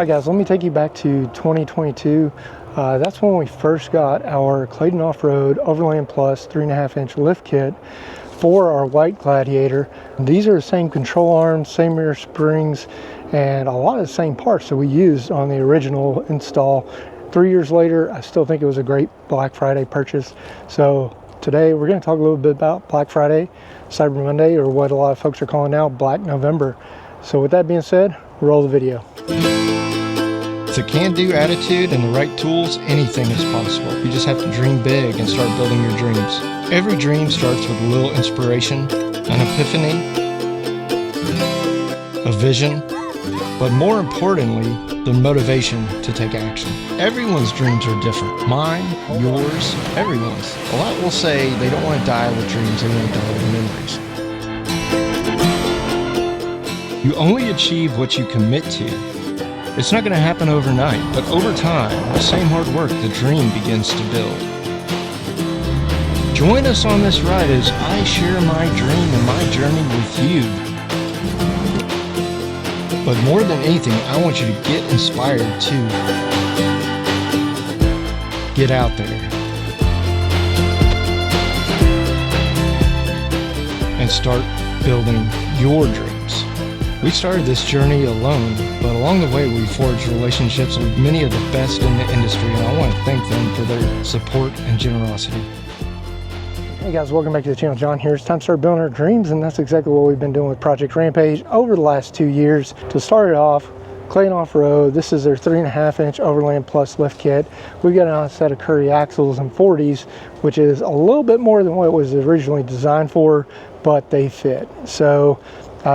Alright guys, let me take you back to 2022. That's when we first got our Clayton Off-Road Overland Plus 3.5-inch lift kit for our white Gladiator. These are the same control arms, same rear springs, and a lot of the same parts that we used on the original install. 3 years later, I still think it was a great Black Friday purchase. So today we're going to talk a little bit about Black Friday, Cyber Monday, or what a lot of folks are calling now Black November. So with that being said, roll the video. With a can-do attitude and the right tools, anything is possible. You just have to dream big and start building your dreams. Every dream starts with a little inspiration, an epiphany, a vision, but more importantly, the motivation to take action. Everyone's dreams are different. Mine, yours, everyone's. A lot will say they don't want to die with dreams, they want to die with memories. You only achieve what you commit to. It's not going to happen overnight, but over time, the same hard work, the dream begins to build. Join us on this ride as I share my dream and my journey with you. But more than anything, I want you to get inspired to get out there and start building your dreams. We started this journey alone, but along the way we forged relationships with many of the best in the industry, and I want to thank them for their support and generosity. Hey guys, welcome back to the channel. John here. It's time to start building our dreams, and that's exactly what we've been doing with Project Rampage over the last 2 years. To start it off, Clayton Off-Road, this is their 3.5-inch Overland Plus lift kit. We've got a set of Curry axles and 40s, which is a little bit more than what it was originally designed for, but they fit. So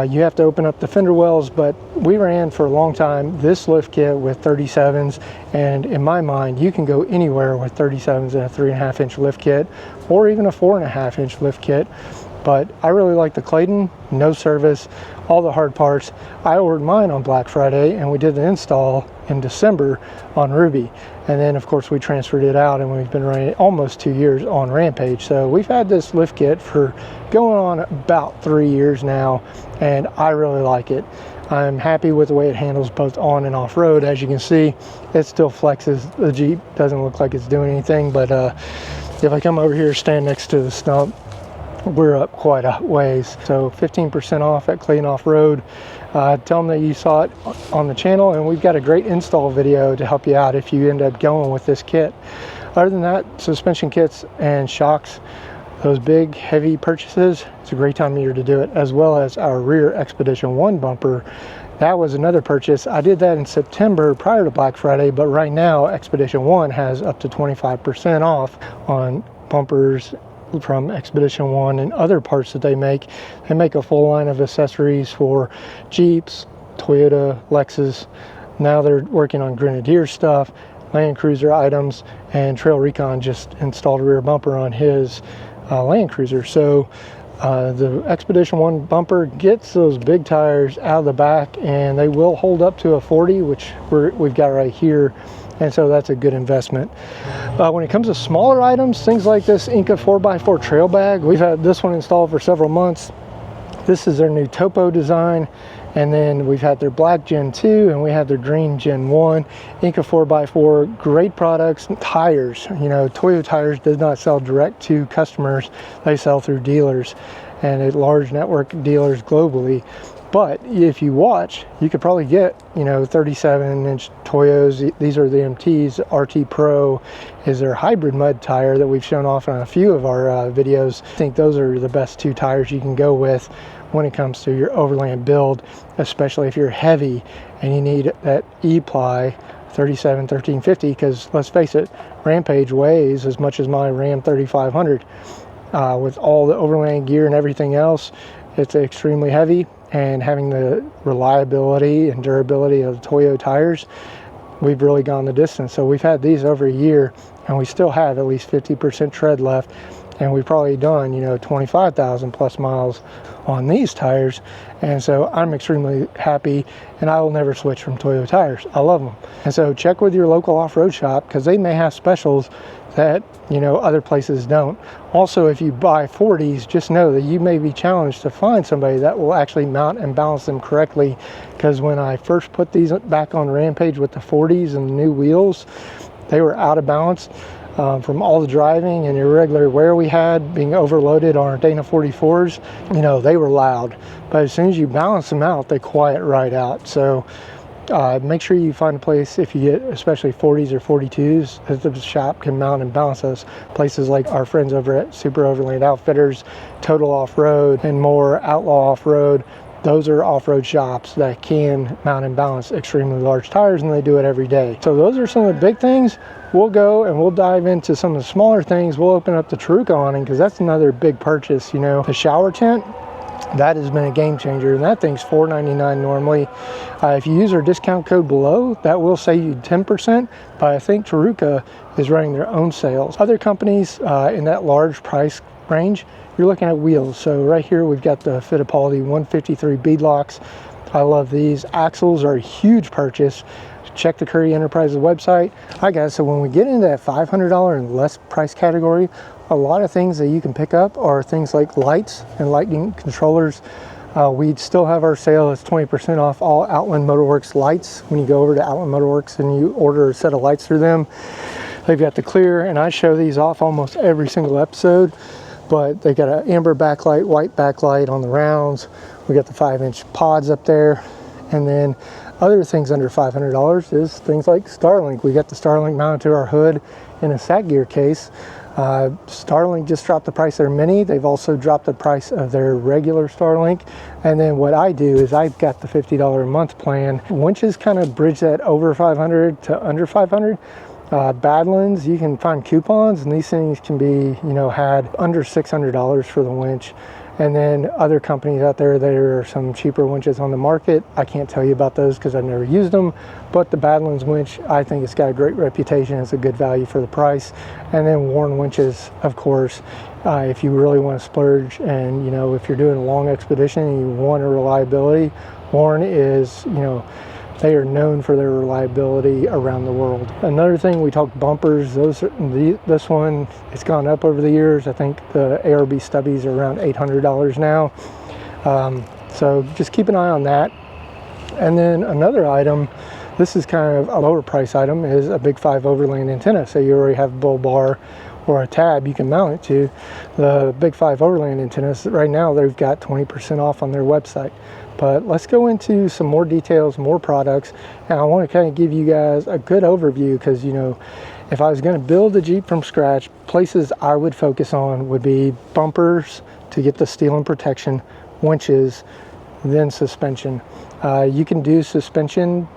you have to open up the fender wells, but we ran for a long time this lift kit with 37s, and in my mind you can go anywhere with 37s and a 3.5-inch lift kit, or even a 4.5-inch lift kit. But I really like the Clayton, no service, all the hard parts. I ordered mine on Black Friday and we did the install in December on Ruby, and then of course we transferred it out, and we've been running almost 2 years on Rampage. So we've had this lift kit for going on about 3 years now, and I really like it. I'm happy with the way it handles both on and off road. As you can see, it still flexes. The Jeep doesn't look like it's doing anything, but if I come over here, stand next to the stump, we're up quite a ways. So 15% off at Clayton Off-Road. Tell them that you saw it on the channel, and we've got a great install video to help you out if you end up going with this kit. Other than that, suspension kits and shocks, those big heavy purchases, it's a great time of year to do it, as well as our rear Expedition 1 bumper. That was another purchase. I did that in September prior to Black Friday, but right now Expedition 1 has up to 25% off on bumpers from Expedition 1 and other parts that they make. They make a full line of accessories for Jeeps, Toyota, Lexus. Now they're working on Grenadier stuff, Land Cruiser items, and Trail Recon just installed a rear bumper on his Land Cruiser. So the Expedition 1 bumper gets those big tires out of the back, and they will hold up to a 40, which we've got right here. And so that's a good investment. When it comes to smaller items, things like this Inca 4x4 trail bag, we've had this one installed for several months. This is their new Topo design. And then we've had their black Gen 2 and we have their green Gen 1. Inca 4x4, great products. Tires, you know, Toyo Tires does not sell direct to customers. They sell through dealers and a large network of dealers globally. But if you watch, you could probably get, you know, 37-inch Toyos. These are the MTs. RT Pro is their hybrid mud tire that we've shown off on a few of our videos. I think those are the best two tires you can go with when it comes to your Overland Build, especially if you're heavy and you need that E-ply 1350, because let's face it, Rampage weighs as much as my Ram 3500. With all the Overland gear and everything else, it's extremely heavy. And having the reliability and durability of Toyo tires, we've really gone the distance. So we've had these over a year, and we still have at least 50% tread left. and we've probably done, you know, 25,000 plus miles on these tires. And so I'm extremely happy, and I will never switch from Toyo tires. I love them. And so check with your local off-road shop, because they may have specials that, you know, other places don't. Also, if you buy 40s, just know that you may be challenged to find somebody that will actually mount and balance them correctly, because when I first put these back on Rampage with the 40s and the new wheels, they were out of balance from all the driving and irregular wear we had, being overloaded on our Dana 44s. You know, they were loud, but as soon as you balance them out, they quiet right out. So make sure you find a place, if you get especially 40s or 42s, that the shop can mount and balance those. Places like our friends over at Super Overland Outfitters, Total Off-Road, and more Outlaw Off-Road. Those are off-road shops that can mount and balance extremely large tires, and they do it every day. So those are some of the big things. We'll go and we'll dive into some of the smaller things. We'll open up the Taruka awning, because that's another big purchase. You know, the shower tent, that has been a game changer, and that thing's $4.99 normally. If you use our discount code below, that will save you 10%, but I think Taruka is running their own sales. Other companies in that large price range, you're looking at wheels. So right here we've got the Fittipaldi 153 beadlocks. I love these. Axles are a huge purchase. Check the Curry Enterprises website. All right, guys, so when we get into that $500 and less price category, a lot of things that you can pick up are things like lights and lighting controllers. We still have our sale. It's 20% off all Outland Motorworks lights. When you go over to Outland Motorworks and you order a set of lights through them, they've got the clear, and I show these off almost every single episode, but they got an amber backlight, white backlight on the rounds. We got the 5-inch pods up there, and then other things under $500 is things like Starlink. We got the Starlink mounted to our hood in a sack gear case. Starlink just dropped the price of their Mini. They've also dropped the price of their regular Starlink. And then what I do is I've got the $50 a month plan. Winches kind of bridge that over 500 to under 500. Badlands, you can find coupons, and these things can be, you know, had under $600 for the winch. And then other companies out there, there are some cheaper winches on the market. I can't tell you about those because I've never used them, but the Badlands winch, I think it's got a great reputation. It's a good value for the price. And then Warn winches, of course, if you really want to splurge, and, you know, if you're doing a long expedition and you want a reliability, Warn is, you know, they are known for their reliability around the world. Another thing, we talked bumpers. This one, it's gone up over the years. I think the ARB stubbies are around $800 now. So just keep an eye on that. And then another item, this is kind of a lower price item, is a Big 5 Overland antenna. So you already have a bull bar or a tab you can mount it to. The Big 5 Overland antennas, right now they've got 20% off on their website. But let's go into some more details, more products, and I want to kind of give you guys a good overview, because, you know, if I was going to build a Jeep from scratch, places I would focus on would be bumpers to get the steel and protection, winches, then suspension. You can do suspension,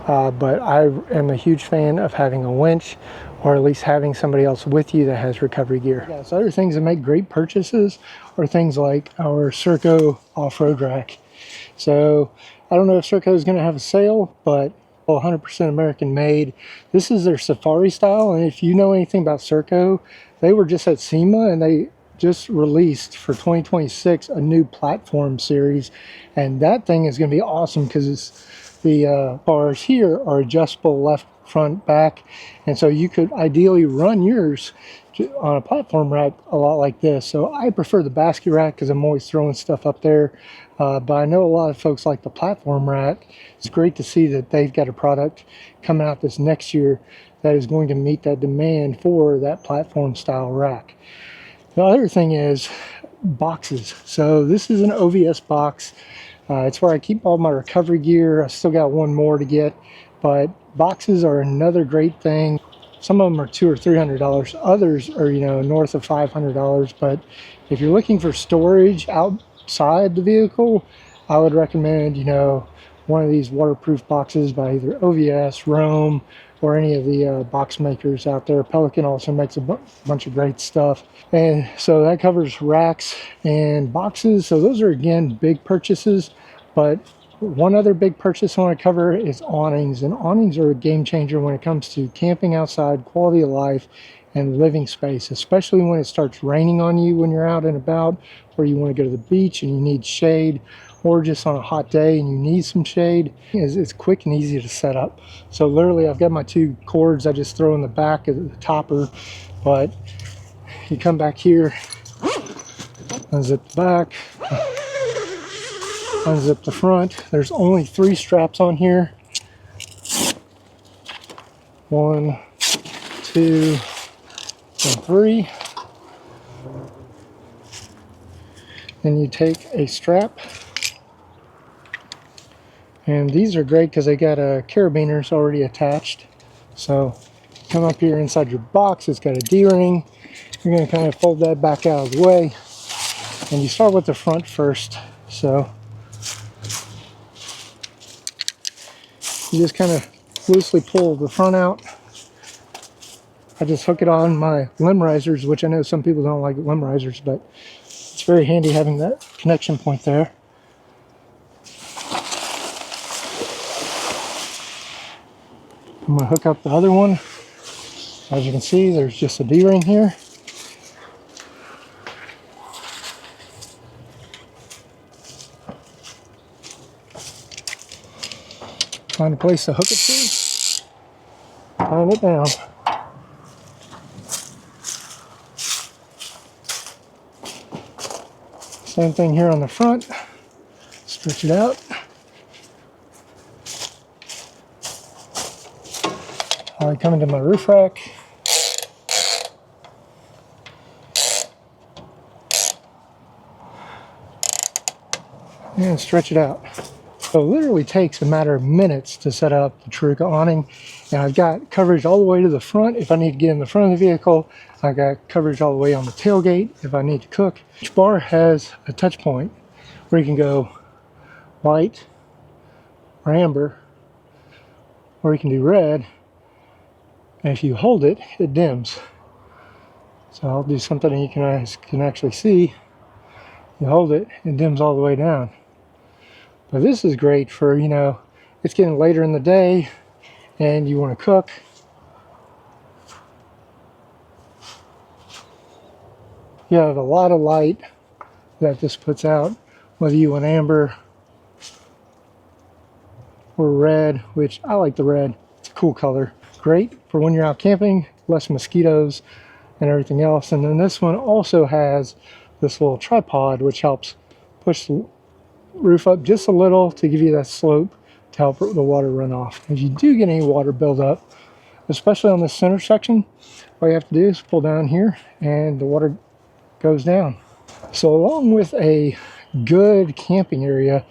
but I am a huge fan of having a winch, or at least having somebody else with you that has recovery gear. Yeah, so other things that make great purchases are things like our Serco off-road rack. So I don't know if Serco is going to have a sale, but 100% American made. This is their Safari style, and if you know anything about Serco, they were just at SEMA, and they just released for 2026 a new platform series, and that thing is going to be awesome, because it's the bars here are adjustable left, front, back, and so you could ideally run yours on a platform rack a lot like this. So I prefer the basket rack because I'm always throwing stuff up there, but I know a lot of folks like the platform rack. It's great to see that they've got a product coming out this next year that is going to meet that demand for that platform style rack. The other thing is boxes. So this is an OVS box. It's where I keep all my recovery gear. I still got one more to get, but boxes are another great thing. Some of them are $200 or $300. Others are, you know, north of $500. But if you're looking for storage outside the vehicle, I would recommend, you know, one of these waterproof boxes by either OVS, Rome, or any of the box makers out there. Pelican also makes a bunch of great stuff. And so that covers racks and boxes. So those are, again, big purchases. But one other big purchase I want to cover is awnings. And awnings are a game changer when it comes to camping outside, quality of life, and living space, especially when it starts raining on you when you're out and about, or you want to go to the beach and you need shade, or just on a hot day and you need some shade. It's quick and easy to set up. So literally I've got my 2 cords I just throw in the back of the topper, but you come back here, unzip the back, unzip the front. There's only 3 straps on here. 1, 2, and 3. Then you take a strap, and these are great because they got carabiners already attached. So come up here inside your box, it's got a D-ring. You're going to kind of fold that back out of the way, and you start with the front first. So you just kind of loosely pull the front out. I just hook it on my limb risers, which I know some people don't like limb risers, but it's very handy having that connection point there. I'm going to hook up the other one. As you can see, there's just a D-ring here. Find a place to hook it to. Find it down. Same thing here on the front. Stretch it out. I come into my roof rack. And stretch it out. So it literally takes a matter of minutes to set up the Tarica awning. And I've got coverage all the way to the front if I need to get in the front of the vehicle. I've got coverage all the way on the tailgate if I need to cook. Each bar has a touch point where you can go white or amber, or you can do red. And if you hold it, it dims. So I'll do something you can actually see. You hold it, it dims all the way down. But this is great for, you know, it's getting later in the day and you want to cook. You have a lot of light that this puts out, whether you want amber or red, which I like the red. It's a cool color. Great for when you're out camping, less mosquitoes and everything else. And then this one also has this little tripod which helps push the roof up just a little to give you that slope to help the water run off. If you do get any water buildup, especially on the center section, all you have to do is pull down here and the water goes down. So along with a good camping area,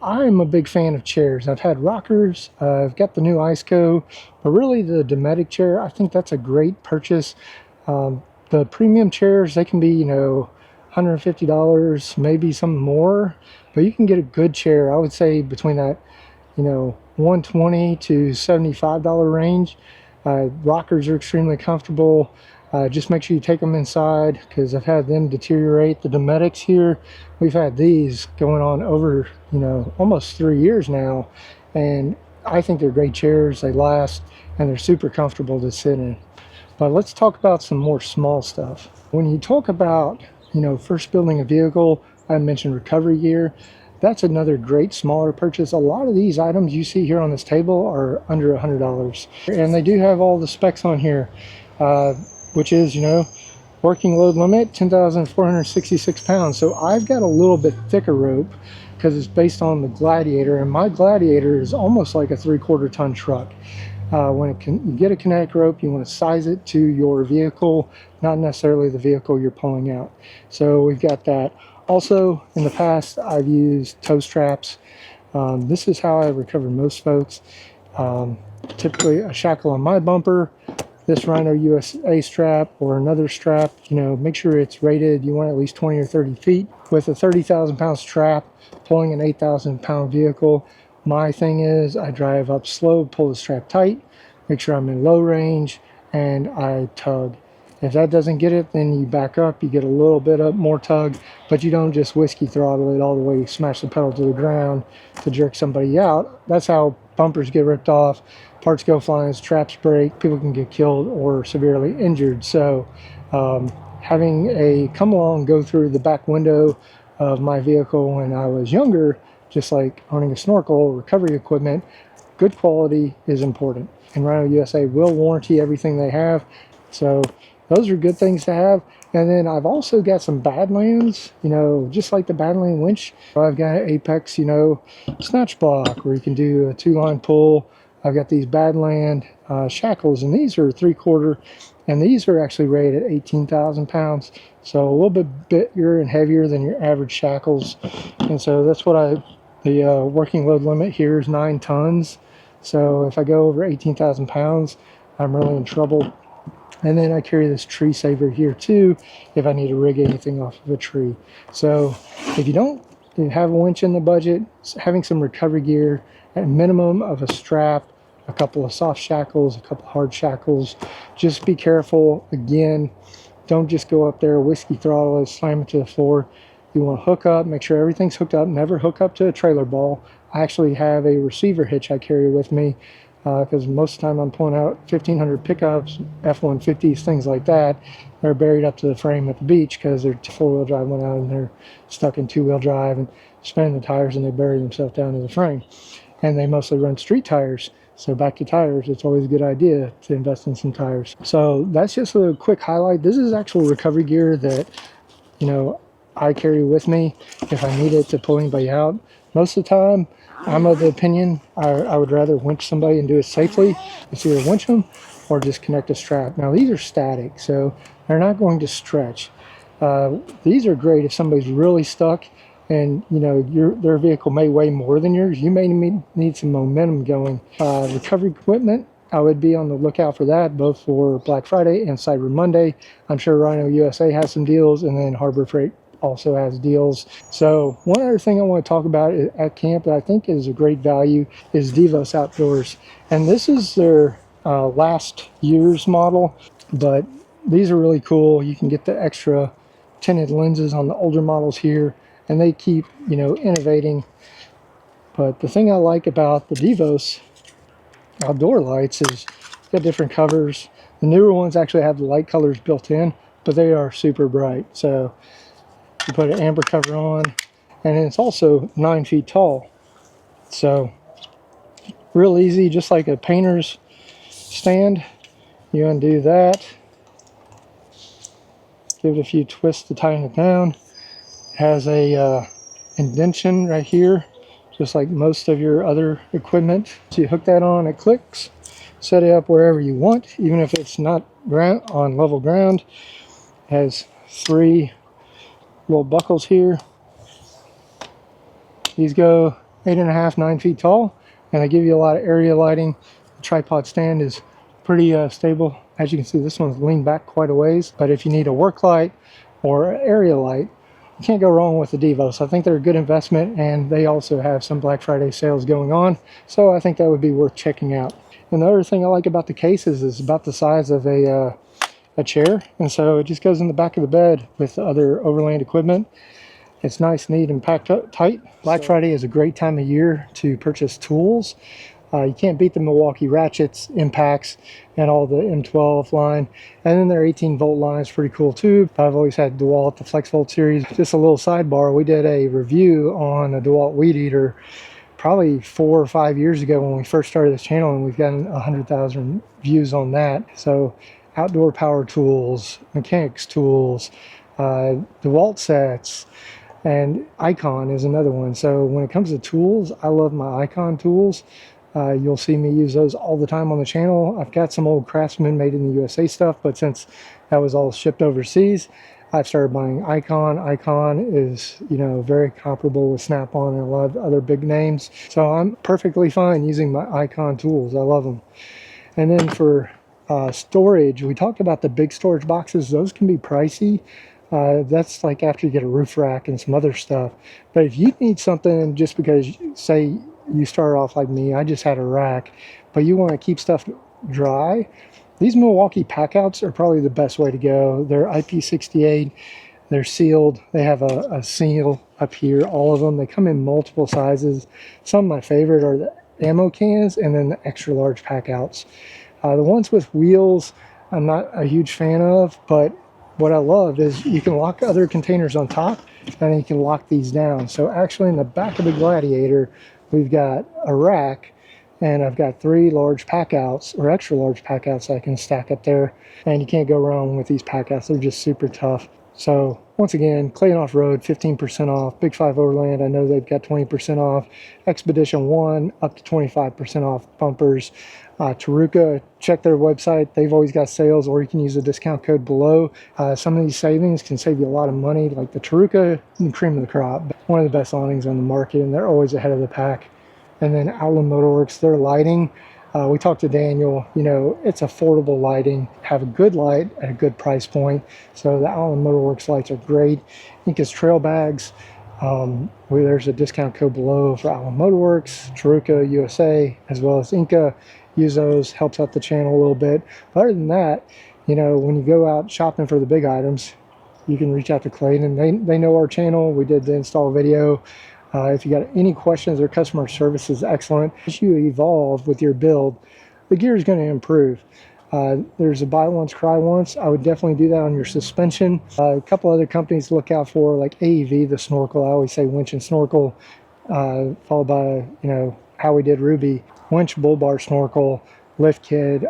I'm a big fan of chairs. I've had rockers, I've got the new IceCo, but really the Dometic chair, I think that's a great purchase. The premium chairs, they can be, you know, $150, maybe some more, but you can get a good chair. I would say between that, you know, $120 to $75 range. Rockers are extremely comfortable. Just make sure you take them inside because I've had them deteriorate. The Dometics here, we've had these going on over, you know, almost 3 years now, and I think they're great chairs. They last and they're super comfortable to sit in. But let's talk about some more small stuff. When you talk about, you know, first building a vehicle, I mentioned recovery gear. That's another great smaller purchase. A lot of these items you see here on this table are under $100, and they do have all the specs on here, which is, you know, working load limit 10,466 pounds. So I've got a little bit thicker rope because it's based on the Gladiator, and my Gladiator is almost like a 3/4 ton truck. When you get a kinetic rope, you want to size it to your vehicle, not necessarily the vehicle you're pulling out. So we've got that. Also, in the past, I've used tow straps. This is how I recover most folks. Typically a shackle on my bumper, this Rhino USA strap, or another strap. You know, make sure it's rated. You want at least 20 or 30 feet. With a 30,000 pound strap, pulling an 8,000 pound vehicle, my thing is I drive up slow, pull the strap tight, make sure I'm in low range, and I tug. If that doesn't get it, then you back up, you get a little bit up more tug, but you don't just whiskey throttle it all the way, smash the pedal to the ground to jerk somebody out. That's how bumpers get ripped off, parts go flying, straps break, people can get killed or severely injured. So having a come along go through the back window of my vehicle when I was younger, just like owning a snorkel, recovery equipment, good quality is important. And Rhino USA will warranty everything they have. So those are good things to have. And then I've also got some Badlands, you know, just like the Badland winch. I've got an Apex, you know, snatch block where you can do a 2-line pull. I've got these Badland shackles, and these are 3/4, and these are actually rated at 18,000 pounds. So a little bit bigger and heavier than your average shackles. And so that's what the working load limit here is 9 tons. So if I go over 18,000 pounds, I'm really in trouble. And then I carry this tree saver here too, if I need to rig anything off of a tree. So if you don't have a winch in the budget, having some recovery gear, at minimum of a strap, a couple of soft shackles, a couple of hard shackles. Just be careful. Again, don't just go up there, whiskey throttle it, slam it to the floor. You want to hook up, make sure everything's hooked up. Never hook up to a trailer ball. I actually have a receiver hitch I carry with me, because most of the time I'm pulling out 1500 pickups, F-150s, things like that. They're buried up to the frame at the beach because their 4-wheel drive went out and they're stuck in 2-wheel drive and spinning the tires, and they bury themselves down to the frame. And they mostly run street tires. So back to tires, it's always a good idea to invest in some tires. So that's just a quick highlight. This is actual recovery gear that, you know, I carry with me if I need it to pull anybody out. Most of the time, I'm of the opinion I would rather winch somebody and do it safely. It's either winch them or just connect a strap. Now these are static, so they're not going to stretch. These are great if somebody's really stuck and you know their vehicle may weigh more than yours. You may need some momentum going. Recovery equipment, I would be on the lookout for that, both for Black Friday and Cyber Monday. I'm sure Rhino USA has some deals, and then Harbor Freight also has deals. So one other thing I want to talk about at camp that I think is a great value is Devos Outdoors. And this is their last year's model, but these are really cool. You can get the extra tinted lenses on the older models here, and they keep, you know, innovating. But the thing I like about the Devos outdoor lights is it's got different covers. The newer ones actually have the light colors built in, but they are super bright. So you put an amber cover on, and it's also 9 feet tall. So real easy, just like a painter's stand. You undo that, give it a few twists to tighten it down. It has a indentation right here, just like most of your other equipment. So you hook that on, it clicks, set it up wherever you want, even if it's not on level ground. It has 3 little buckles here. These go 8.5, 9 feet tall, and they give you a lot of area lighting. The tripod stand is pretty stable. As you can see, this one's leaned back quite a ways, but if you need a work light or an area light, you can't go wrong with the Devos. I think they're a good investment, and they also have some Black Friday sales going on, so I think that would be worth checking out. And the other thing I like about the cases is about the size of a chair, and so it just goes in the back of the bed with the other Overland equipment. It's nice, neat, and packed up tight. Black Friday is a great time of year to purchase tools. You can't beat the Milwaukee ratchets, impacts, and all the M12 line. And then their 18-volt line is pretty cool too. I've always had DeWalt, the FlexVolt series. Just a little sidebar, we did a review on a DeWalt weed eater probably 4 or 5 years ago when we first started this channel, and we've gotten 100,000 views on that. So outdoor power tools, mechanics tools, DeWalt sets, and Icon is another one. So when it comes to tools, I love my Icon tools. You'll see me use those all the time on the channel. I've got some old Craftsman made in the USA stuff, but since that was all shipped overseas, I've started buying Icon. Icon is, you know, very comparable with Snap-on and a lot of other big names. So I'm perfectly fine using my Icon tools. I love them. And then for storage, we talked about the big storage boxes. Those can be pricey. That's like after you get a roof rack and some other stuff. But if you need something, just because, say you start off like me, I just had a rack, but you want to keep stuff dry, these Milwaukee packouts are probably the best way to go. They're IP68, they're sealed, they have a seal up here, all of them. They come in multiple sizes. Some of my favorite are the ammo cans, and then the extra large pack outs. The ones with wheels, I'm not a huge fan of, but what I love is you can lock other containers on top and then you can lock these down. So actually in the back of the Gladiator, we've got a rack and I've got 3 large pack outs or extra large pack outs I can stack up there, and you can't go wrong with these pack outs. They're just super tough. So once again, Clayton Off-Road, 15% off. Big 5 Overland, I know they've got 20% off. Expedition 1, up to 25% off bumpers. Taruka, check their website. They've always got sales, or you can use the discount code below. Some of these savings can save you a lot of money, like the Taruka, cream of the crop. One of the best awnings on the market, and they're always ahead of the pack. And then Outland Motorworks, their lighting. We talked to Daniel, you know, it's affordable lighting, have a good light at a good price point. So the Outland Motorworks lights are great. Inca's trail bags, there's a discount code below for Outland Motorworks, Taruka USA, as well as Inca. Use those, helps out the channel a little bit. But other than that, you know, when you go out shopping for the big items, you can reach out to Clayton. They know our channel. We did the install video. If you got any questions, their customer service is excellent. As you evolve with your build, the gear is going to improve. There's a buy once, cry once. I would definitely do that on your suspension. A couple other companies to look out for, like AEV, the snorkel. I always say winch and snorkel, followed by, you know, how we did Ruby. Winch, bull bar, snorkel, lift kit.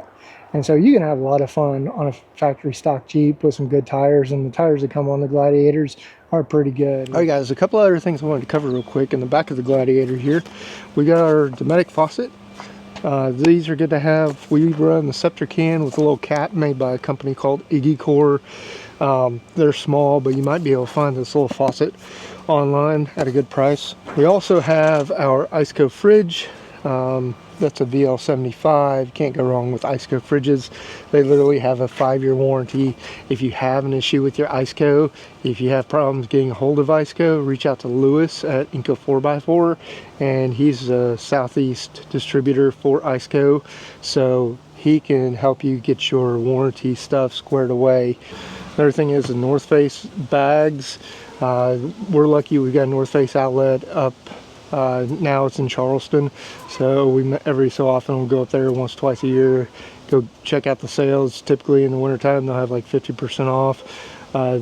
And so you can have a lot of fun on a factory stock Jeep with some good tires, and the tires that come on the Gladiators are pretty good. All right guys, a couple other things I wanted to cover real quick. In the back of the Gladiator here, we got our Dometic faucet. These are good to have. We run the Scepter can with a little cap made by a company called Iggy Core. They're small, but you might be able to find this little faucet online at a good price. We also have our Iceco fridge. That's a VL75. Can't go wrong with Iceco fridges. They literally have a 5-year warranty. If you have an issue with your Iceco, if you have problems getting a hold of Iceco, reach out to Lewis at Inca 4x4, and he's a Southeast distributor for Iceco, so he can help you get your warranty stuff squared away. Another thing is the North Face bags. We're lucky we got a North Face outlet up. Now it's in Charleston, so we every so often we'll go up there once, twice a year, go check out the sales. Typically in the wintertime they'll have like 50% off.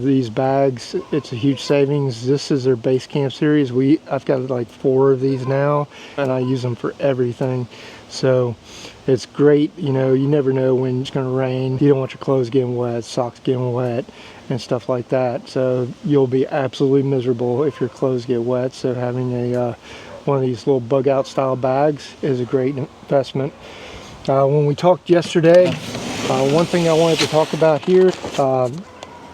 These bags, it's a huge savings. This is their base camp series. I've got like 4 of these now, and I use them for everything. So it's great. You know, you never know when it's going to rain. You don't want your clothes getting wet, socks getting wet, and stuff like that. So you'll be absolutely miserable if your clothes get wet. So having a one of these little bug out style bags is a great investment. When we talked yesterday, one thing I wanted to talk about here,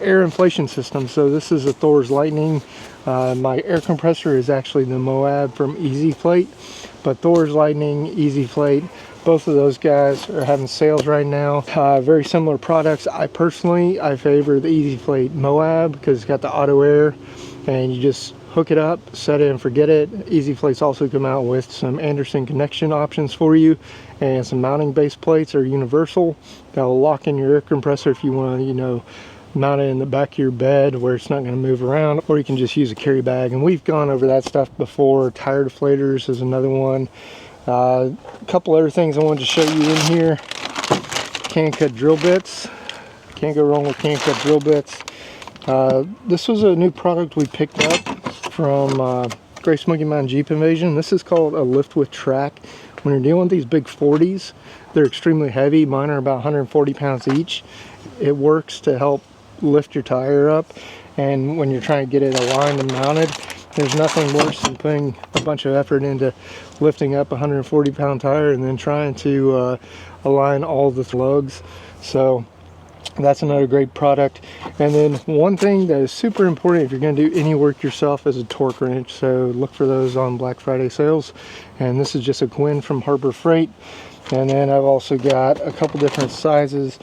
air inflation system. So this is a Thor's Lightning. My air compressor is actually the Moab from Easy Plate, but Thor's Lightning, Easy Plate, both of those guys are having sales right now. Very similar products. I favor the Easy Plate Moab because it's got the auto air, and you just hook it up, set it and forget it. Easy Plates also come out with some Anderson connection options for you, and some mounting base plates are universal. That'll lock in your air compressor if you want to, you know, mount it in the back of your bed where it's not going to move around, or you can just use a carry bag, and we've gone over that stuff before. Tire deflators is another one. A couple other things I wanted to show you in here. Can cut drill bits. Can't go wrong with can cut drill bits. This was a new product we picked up from Great Smoky Mountain Jeep Invasion. This is called a lift with track. When you're dealing with these big 40s, they're extremely heavy. Mine are about 140 pounds each. It works to help lift your tire up, and when you're trying to get it aligned and mounted, there's nothing worse than putting a bunch of effort into lifting up a 140 pound tire and then trying to align all the lugs. So that's another great product. And then one thing that is super important if you're going to do any work yourself is a torque wrench. So look for those on Black Friday sales. And this is just a Gwin from Harbor Freight. And then I've also got a couple different sizes.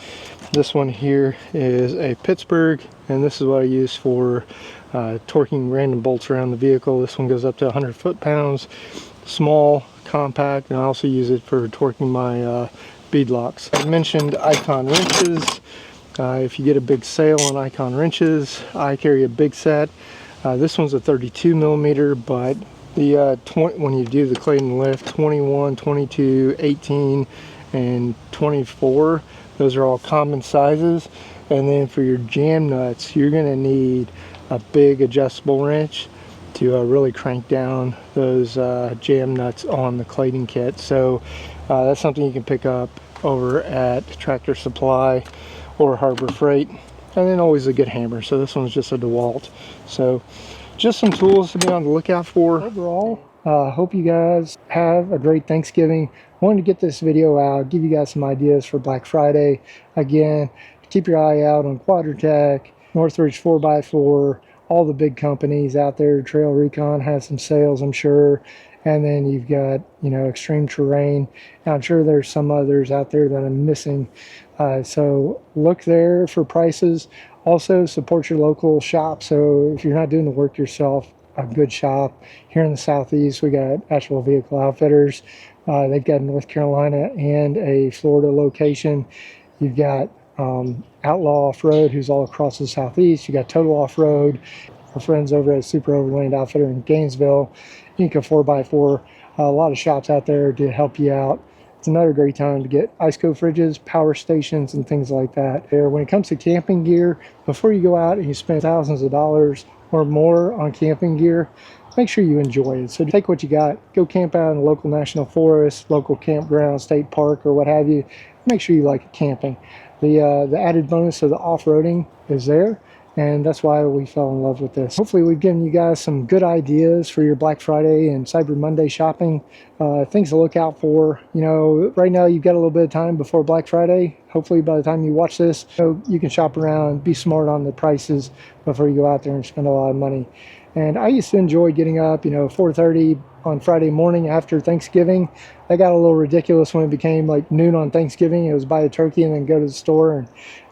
This one here is a Pittsburgh, and this is what I use for torquing random bolts around the vehicle. This one goes up to 100 foot-pounds, small, compact, and I also use it for torquing my bead locks. I mentioned Icon wrenches. If you get a big sale on Icon wrenches, I carry a big set. This one's a 32 millimeter, but When you do the Clayton lift, 21, 22, 18, and 24, those are all common sizes. And then for your jam nuts, you're going to need a big adjustable wrench to really crank down those jam nuts on the Clayton kit. So that's something you can pick up over at Tractor Supply or Harbor Freight. And then always a good hammer. So this one's just a DeWalt. So just some tools to be on the lookout for. Overall, hope you guys have a great Thanksgiving. Wanted to get this video out, give you guys some ideas for Black Friday. Again, keep your eye out on Quadratech, Northridge 4x4, all the big companies out there. Trail Recon has some sales, I'm sure. And then you've got, you know, Extreme Terrain. And I'm sure there's some others out there that I'm missing. So look there for prices. Also support your local shop. So if you're not doing the work yourself, a good shop here in the Southeast, we got Asheville Vehicle Outfitters. They've got North Carolina and a Florida location. You've got Outlaw Off-Road, who's all across the Southeast. You got Total Off-Road, our friends over at Super Overland Outfitter in Gainesville, Inca 4x4, a lot of shops out there to help you out. It's another great time to get ICO fridges, power stations, and things like that. When it comes to camping gear, before you go out and you spend thousands of dollars or more on camping gear, make sure you enjoy it. So take what you got, go camp out in a local national forest, local campground, state park, or what have you. Make sure you like camping. The added bonus of the off-roading is there, and that's why we fell in love with this. Hopefully we've given you guys some good ideas for your Black Friday and Cyber Monday shopping, things to look out for. You know, right now you've got a little bit of time before Black Friday. Hopefully by the time you watch this, you can shop around, be smart on the prices before you go out there and spend a lot of money. And I used to enjoy getting up, you know, 4:30 on Friday morning after Thanksgiving. That got a little ridiculous when it became like noon on Thanksgiving. It was buy a turkey and then go to the store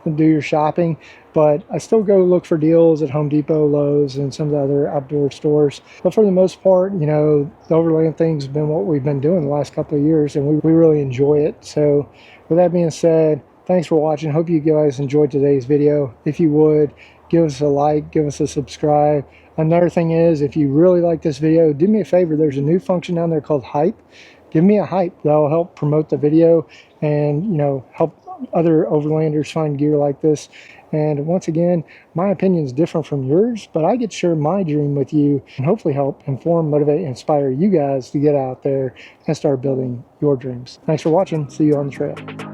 and do your shopping. But I still go look for deals at Home Depot, Lowe's, and some of the other outdoor stores. But for the most part, you know, the Overland thing's been what we've been doing the last couple of years, and we really enjoy it. So with that being said, thanks for watching. Hope you guys enjoyed today's video. If you would, give us a like, give us a subscribe. Another thing is, if you really like this video, do me a favor. There's a new function down there called Hype. Give me a hype. That'll help promote the video and, you know, help other overlanders find gear like this. And once again, my opinion is different from yours, but I get to share my dream with you and hopefully help inform, motivate, and inspire you guys to get out there and start building your dreams. Thanks for watching. See you on the trail.